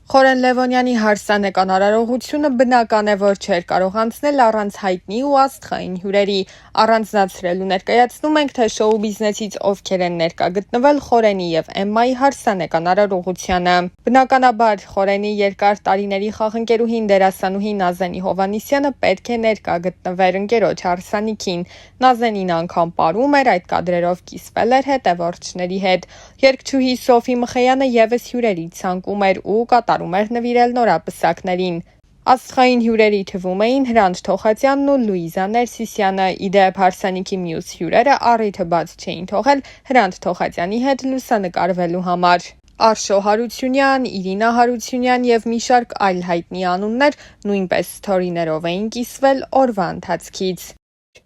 Խորեն Լևոնյանի հարսանեկան արարողությունը բնական է, որ չէր կարող անցնել առանց հայտնի ու աստղային հյուրերի։ Առանձնացրելու ներկայացնում ենք, թե շոու բիզնեսից ովքեր են ներկա գտնվել Խորենի եւ Էմմայի հարսանեկան արարողությանը։ Բնականաբար, Խորենի երկար տարիների խաղընկերուհին դերասանուհի Նազենի Հովհաննիսյանը պետք է ներկա գտնվեր ընկերոջ հարսանիքին։ Նազենին անգամ պարում էր, այդ կադրերով կիսվել էր հետևորդների հետ։ Երգչուհի Սոֆի Մխեյանը եւս հյուրերի ցանկում էր ու կատարում էր նվիրել նորապսակներին։ Աստղային հյուրերի թվում էին Հրանտ Թոխածյանն ու Լուիզա Ներսիսյանը։ Իդեպ հարսանիքի մյուս հյուրերը առիթը բաց չէին թողել Հրանտ Թոխածյանի հետ լուսանկարվելու համար։ Արշո Հարությունյան, Իրինա Հարությունյան եւ մի շարք այլ հայտնի անուններ նույնպես սթորիներով էին կիսվել օրվա ընթացքից։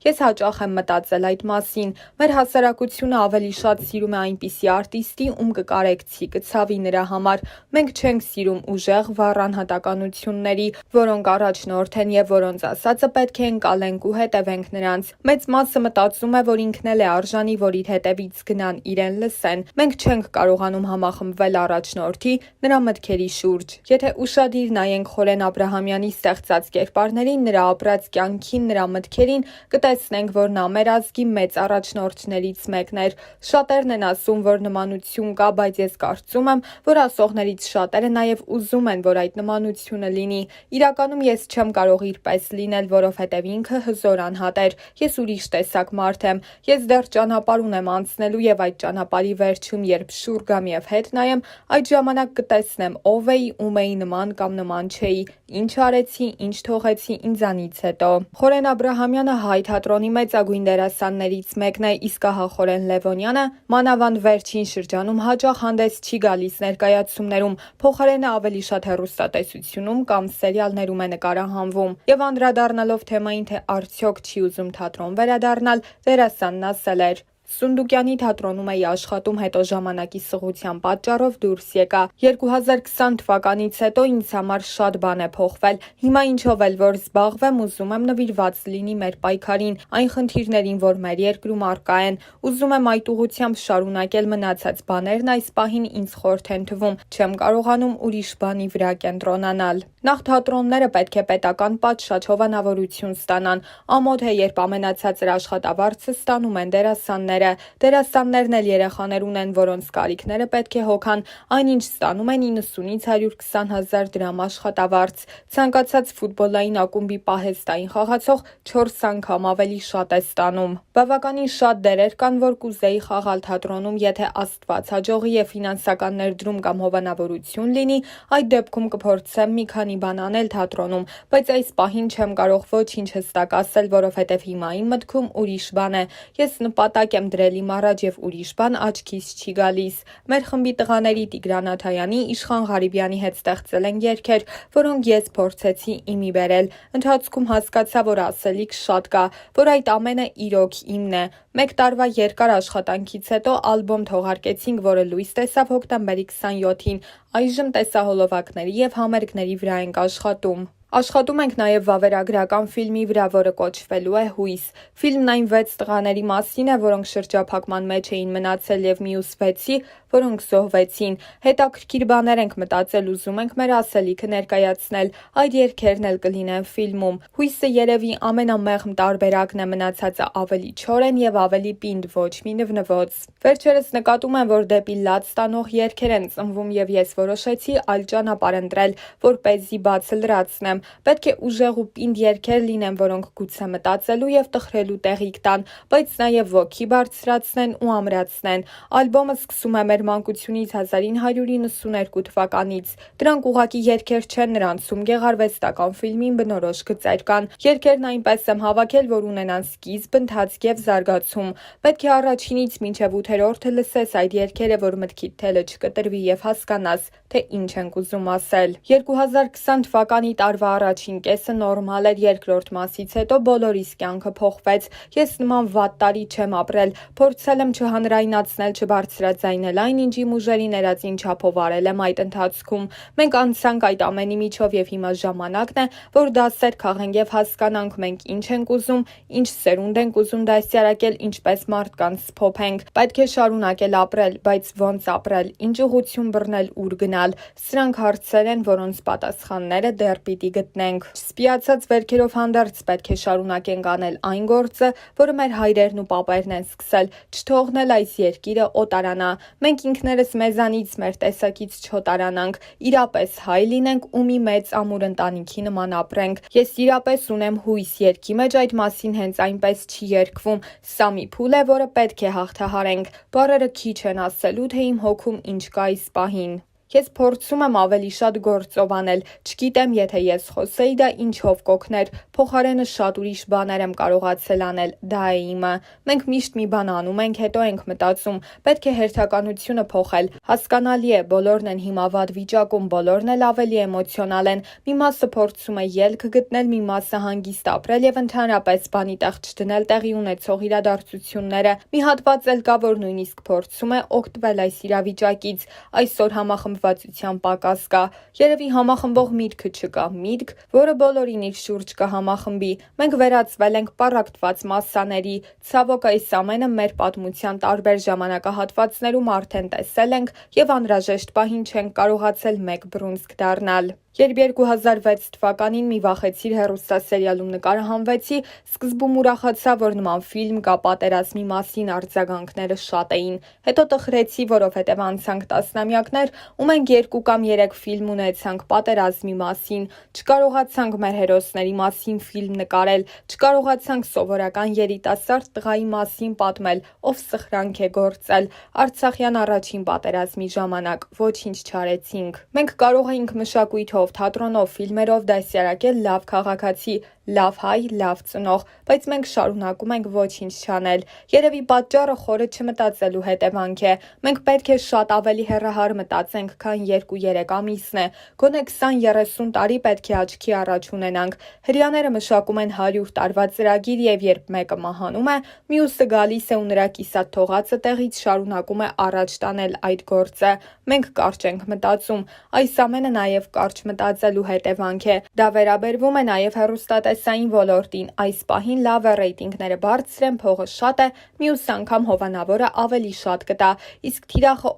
Ես հաճախ եմ մտածել այդ մասին։ Մեր հասարակությունը ավելի շատ սիրում է այնպիսի արտիստի, ում կկարեկցի, կցավի նրա համար։ Մենք չենք սիրում ուժեղ, վառ անհատականությունների, որոնք առաջնորդ են եւ որոնց ասածը պետք է ընկալենք ու հետևենք նրանց։ Մեծ մասը մտածում է, որ ինքն էլ է արժանի, որ իր հետևից գնան, իրեն լսեն։ Մենք չենք կարողանում համախմբվել առաջնորդի, նրա մտքերի շուրջ։ Եթե ուշադիր նայենք Խորեն Աբրահամյանի ստեղծած կերպարներին, նրա ապրած կյանքին, նրա մտքերին, կտեսնենք, որ նա մեր ազգի մեծ առաջնորդներից մեկն էր։ Շատերն են ասում, որ նմանություն կա, բայց ես կարծում եմ, որ ասողներից շատերը նաև ուզում են, որ այդ նմանությունը լինի։ Իրականում ես չեմ կարող իր պես լինել, որովհետև ինքը հզոր անհատ էր։ Ես ուրիշ տեսակ մարդ եմ։ Ես դեռ ճանապարհ ունեմ անցնելու եւ այդ ճանապարհի վերջում, երբ շուռ գամ եւ հետ նայեմ, այդ ժամանակ կտեսնեմ ով էի, ում էի նման կամ նման չէի, ինչ արեցի, ինչ թողեցի ինձանից հետո։ Խորեն Աբրահամյանը հայ թատրոնի մեծագույն դերասաններից մեկն է, իսկ ահա Խորեն Լևոնյանը մանավանդ վերջին շրջանում հաճախ հանդես չի գալիս ներկայացումներում, փոխարենը ավելի շատ հեռուստատեսությունում կամ սերիալներում է նկարահանվում։ Եվ անդրադառնալով թեմային, թե արդյոք չի ուզում թատրոն վերադառնալ, դերասանն ասել էր. Սունդուկյանի թատրոնում էի աշխատում, հետո ժամանակի սղության պատճառով դուրս եկա։ 2020 թվականից հետո ինձ համար շատ բան է փոխվել։ Հիմա ինչով էլ որ զբաղվեմ, ուզում եմ նվիրված լինի մեր պայքարին, այն խնդիրներին, որ մեր երկրում առկա են։ Ուզում եմ այդ ուղղությամբ շարունակել, մնացած բաներն այս պահին ինձ խորթ են թվում։ Չեմ կարողանում ուրիշ բանի վրա կենտրոնանալ։ Նախ թատրոնները պետք է պետական պատշաճ հովանավորություն ստանան։ Ամոթ է, երբ ամենացածր աշխատավարձը ստանում են դերասանները։ Դերասաններն էլ երեխաներ ունեն, որոնց կարիքները պետք է հոգան, այնինչ ստանում են 90-ից 120 հազար դրամ աշխատավարձ։ Ցանկացած ֆուտբոլային ակումբի պահեստային խաղացող 4 անգամ ավելի շատ է ստանում։ Բավականին շատ դերեր կան, որ կուզեի խաղալ թատրոնում, եթե Աստված հաջողի եւ ֆինանսական ներդրում կամ հովանավորություն լինի, այդ դեպքում կփորձեմ մի քանի բան անել թատրոնում, բայց այս պահին չեմ կարող ոչինչ հստակ ասել, որովհետև հիմա իմ մտքում ուրիշ բան է։ Ես նպատակ եմ դրել իմ առաջ եւ ուրիշ բան աչքիս չի գալիս։ Մեր խմբի տղաների Տիգրան Աթայանի, Իշխան Ղարիբյանի հետ ստեղծել են երգեր, որոնք ես փորձեցի իմի բերել։ Ընթացքում հասկացա, որ ասելիք շատ կա, որ այդ ամենը իրոք իմն է։ Մեկ տարվա երկար աշխատանքից հետո ալբոմ թողարկեցինք, որը լույս տեսավ հոկտեմբերի 27-ին։ Այժմ տեսահոլովակների եւ համերգների վրա ենք աշխատում։ Աշխատում ենք նաև վավերագրական ֆիլմի վրա, որը կոչվելու է «Հույս»։ Ֆիլմն այն 6 տղաների մասին է, որոնք շրջափակման մեջ էին մնացել եւ մյուս 6-ի, որոնք զոհվեցին։ Հետաքրքիր բաներ ենք մտածել, ուզում ենք մեր ասելիքը ներկայացնել։ Այդ երգերն էլ կլինեն ֆիլմում։ «Հույսը» երևի ամենամեղմ տարբերակն է, մնացածը ավելի չոր են եւ ավելի պինդ, ոչ մի նվնվոց։ Վերջերս նկատում եմ, որ դեպի լաց տանող երգեր են ծնվում եւ ես որոշեցի այլ ճանապարհ ընտրել, որպեսզի բացը լրացնեմ։ Պետք է ուժեղ ու պինդ երգեր լինեն, որոնք գուցե մտածելու եւ տխրելու տեղիք տան, բայց նաեւ ոգի բարձրացնեն ու ամրացնեն։ Ալբոմը սկսում է մեր մանկությունից 1992 թվականից։ Դրանք ուղղակի երգեր չեն, նրանցում գեղարվեստական ֆիլմին բնորոշ գծեր կան։ Երգերն այնպես եմ հավաքել, որ ունենան սկիզբ, ընթացք եւ զարգացում։ Պետք է առաջինից մինչեւ 8-րդը լսես այդ երգերը, որ մտքիդ թելը չկտրվի եւ հասկանաս, թե ինչ ենք ուզում ասել։ 2020 թվականի տարվա առաջին կեսը նորմալ էր, երկրորդ մասից հետո բոլորիս կյանքը փոխվեց։ Ես նման վատ տարի չեմ ապրել, փորձել եմ չհանրայնացնել, չբարձրաձայնել այն ինչի ուժերի ներածին չափով արել եմ այդ ընթացքում։ Մենք անցանք այդ ամենի միջով եւ հիմա ժամանակն է, որ դասեր քաղենք եւ հասկանանք մենք ինչ ենք ուզում, ինչ սերունդ ենք ուզում դաստիարակել, ինչպես մարդկանց սփոփենք։ Պետք է շարունակել ապրել, բայց ոնց ապրել, ինչ ուղղություն բռնել, ուր գնալ։ Սրանք հարցեր են, որոնց պատասխանները դեռ պիտի գտնենք։ Սպիացած վերքերով հանդերձ պետք է շարունակենք անել այն գործը, որը մեր հայրերն ու պապերն են սկսել, չթողնել այս երկիրը օտարանա։ Մենք ինքներս մեզանից, մեր տեսակից չօտարանանք, իրապես հայ լինենք ու մի մեծ ամուր ընտանիքի նման ապրենք։ Ես իրապես ունեմ հույս երգի մեջ այդ մասին հենց այնպես չի երգվում։ Սա մի փուլ է, որը պետք է հաղթահարենք։ Բառերը քիչ են ասելու, թե իմ հոգում ինչ կա այս պահին։ Ես փորձում եմ ավելի շատ գործով անել, չգիտեմ, եթե ես խոսեի, դա ինչով կօգներ, փոխարենը շատ ուրիշ բաներ եմ կարողացել անել, դա է իմը։ Մենք միշտ մի բան անում ենք, հետո ենք մտածում, պետք է հերթականությունը փոխել։ Հասկանալի է, բոլորն են հիմա վատ վիճակում, բոլորն էլ ավելի էմոցիոնալ են։ Մի մասը փորձում է ելք գտնել, մի մասը հանգիստ ապրել եւ ընդհանրապես բանի տեղ չդնել տեղի ունեցող իրադարձությունները։ Մի հատված էլ կա, որ նույնիսկ փորձում է օգտվել այս իրավիճակից։ Այսօր համախմբվածության պակաս կա։ Երևի համախմբող միտքը չկա, միտք, որը բոլորին իր շուրջ կհամախմբի։ Մենք վերածվել ենք պառակտված մասսաների։ Ցավոք այս ամենը մեր պատմության տարբեր ժամանակահատվածներում արդեն տեսել ենք եւ անհրաժեշտ պահին չենք կարողացել մեկ բռունցք դառնալ։ Երբ 2006 թվականին մի վախեցիր հեռուստասերիալում նկարահանվեցի, սկզբում ուրախացա, որ նման ֆիլմ կա պատերազմի մասին, արձագանքները շատ էին։ Հետո տխրեցի, որովհետև անցանք տասնամյակներ ու մենք 2 կամ 3 ֆիլմ ունեցանք պատերազմի մասին, չկարողացանք մեր հերոսների մասին ֆիլմ նկարել, չկարողացանք սովորական երիտասարդ տղայի մասին պատմել, ով սխրանք է գործել։ Արցախյան առաջին պատերազմի ժամանակ ոչինչ չարեցինք։ Մենք կարող էինք մշակույթով, թատրոնով, ֆիլմերով դասյարակել լավ քաղաքացի, լավ հայ, լավ ծնող, բայց մենք շարունակում ենք ոչինչ չանել։ Երևի պատճառը խորը չմտածելու հետևանք է։ Մենք պետք է շատ ավելի հեռահար մտածենք, քան 2-3 ամիսն է։ Գոնե 20-30 տարի պետք է աչքի առաջ ունենանք։ Հրեաները մշակում են 100 տարվա ծրագիր եւ երբ մեկը մահանում է, մյուսը գալիս է ու նրա կիսատ թողածը տեղից շարունակում է առաջ տանել այդ գործը։ Մենք կարճ ենք մտածում։ Այս ամենը նաեւ կարճ մտածելու հետևանք է։ Դա վերաբերվում է նաեւ հեռուստատեսային ոլորտին։ Այս պահին լավ է ռեյտինգները բարձր են, փողը շատ է, մյուս անգամ հովանավորը ավելի շատ կտա։ Իսկ թիրախը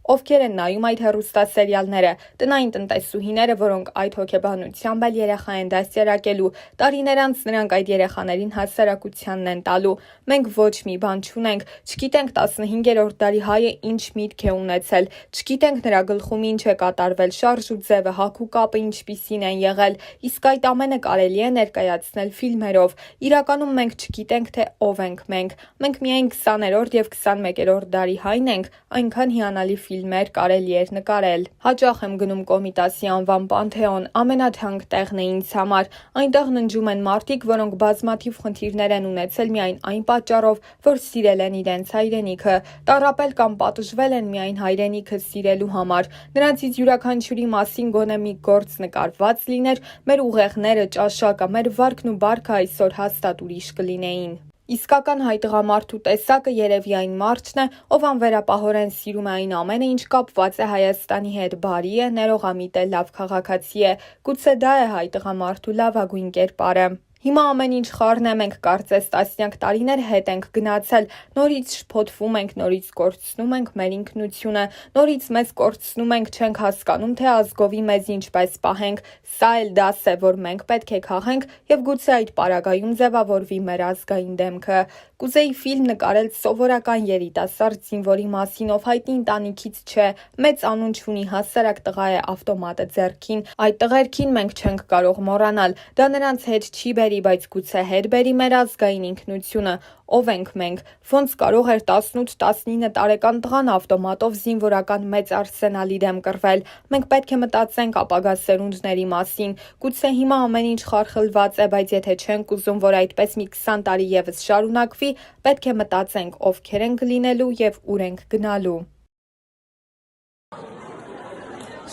ովքեր են նայում այդ հեռուստասերիալները, տնային տնտեսուհիները, որոնք այդ հոգեբանությամբ էլ երեխա են դաստիարակելու, տարիներ անց նրանք այդ երեխաներին հասարակությանն են տալու։ Մենք ոչ մի բան չունենք, չգիտենք 15-րդ դարի հայը ինչ միտք է ունեցել, չգիտենք նրա գլխում ինչ է կատարվել, շարժ ու ձևը, հագ ու կապը ինչպիսին են եղել, իսկ այդ ամենը կարելի է ներկայացնել ֆիլմերով։ Իրականում մենք չգիտենք, թե ով ենք մենք։ Մենք միայն 20-րդ եւ 21-րդ դարի հայն ենք, այնքան հիանալի ֆիլմեր կարելի էր նկարել։ Հաճախ եմ գնում Կոմիտասի անվան Պանթեոն, ամենաթանկ տեղն է ինձ համար։ Այնտեղ ննջում են մարդիկ, որոնք բազմաթիվ խնդիրներ են ունեցել միայն այն պատճառով, որ սիրել են իրենց հայրենիքը, տառապել կամ պատժվել են միայն հայրենիքը սիրելու համար։ Նրանցից յուրաքանչյուրի մասին գոնե մի գործ նկարված լիներ, մեր ուղեղները, ճաշակը, մեր վարքն ու բարքը այսօր հաստատ ուրիշ կլինեին։ Իսկական հայ տղամարդու տեսակը երևի այն մարդն է, ով անվերապահորեն սիրում է այն ամենը, ինչ կապված է Հայաստանի հետ, բարի է, ներողամիտ է, լավ քաղաքացի է։ Գուցե դա է հայ տղամարդու լավագույն կերպարը։ Հիմա ամեն ինչ խառն է, մենք կարծես տասնյակ տարիներ հետ ենք գնացել, նորից շփոթվում ենք, նորից կորցնում ենք մեր ինքնությունը, նորից մեզ կորցնում ենք, չենք հասկանում, թե ազգովի մեզ ինչպես պահենք։ Սա էլ դաս է, որ մենք պետք է քաղենք եւ գուցե այդ պարագայում ձևավորվի մեր ազգային դեմքը։ Կուզեի ֆիլմ նկարել սովորական երիտասարդ զինվորի մասին, ով հայտնի ընտանիքից չէ, մեծ անուն չունի, հասարակ տղա է ավտոմատը ձեռքին։ Այդ տղերքին մենք չենք կարող մոռանալ, դա նրանց հետ չի բերի, բայց գուցե հետ բերի մեր ազգային ինքնությունը։ Ով ենք մենք, ոնց կարող էր 18-19 տարեկան տղան ավտոմատով զինվորական մեծ արսենալի դեմ կռվել։ Մենք պետք է մտածենք ապագա սերունդների մասին։ Գուցե հիմա ամեն ինչ խարխլված է, բայց եթե չենք ուզում, որ այդպես մի 20 տարի եւս շարունակվի, պետք է մտածենք ովքեր ենք լինելու եւ ուր ենք գնալու։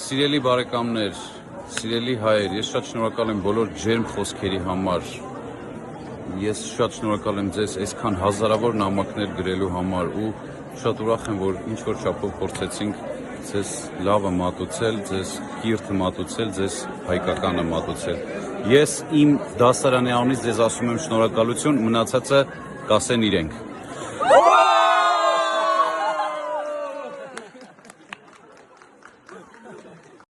Սիրելի բարեկամներ, սիրելի հայեր, ես շատ շնորհակալ եմ բոլոր ջերմ խոսքերի համար։ Ես շատ շնորհակալ եմ ձեզ այսքան հազարավոր նամակներ գրելու համար ու Շատ ուրախ եմ, որ ինչ որ չափով փորձեցինք ձեզ լավը մատուցել, ձեզ կիրթը մատուցել, ձեզ հայկականը մատուցել։ Ես իմ դասարանի անունից ձեզ ասում եմ շնորհակալություն, մնացածը կասեն իրենք։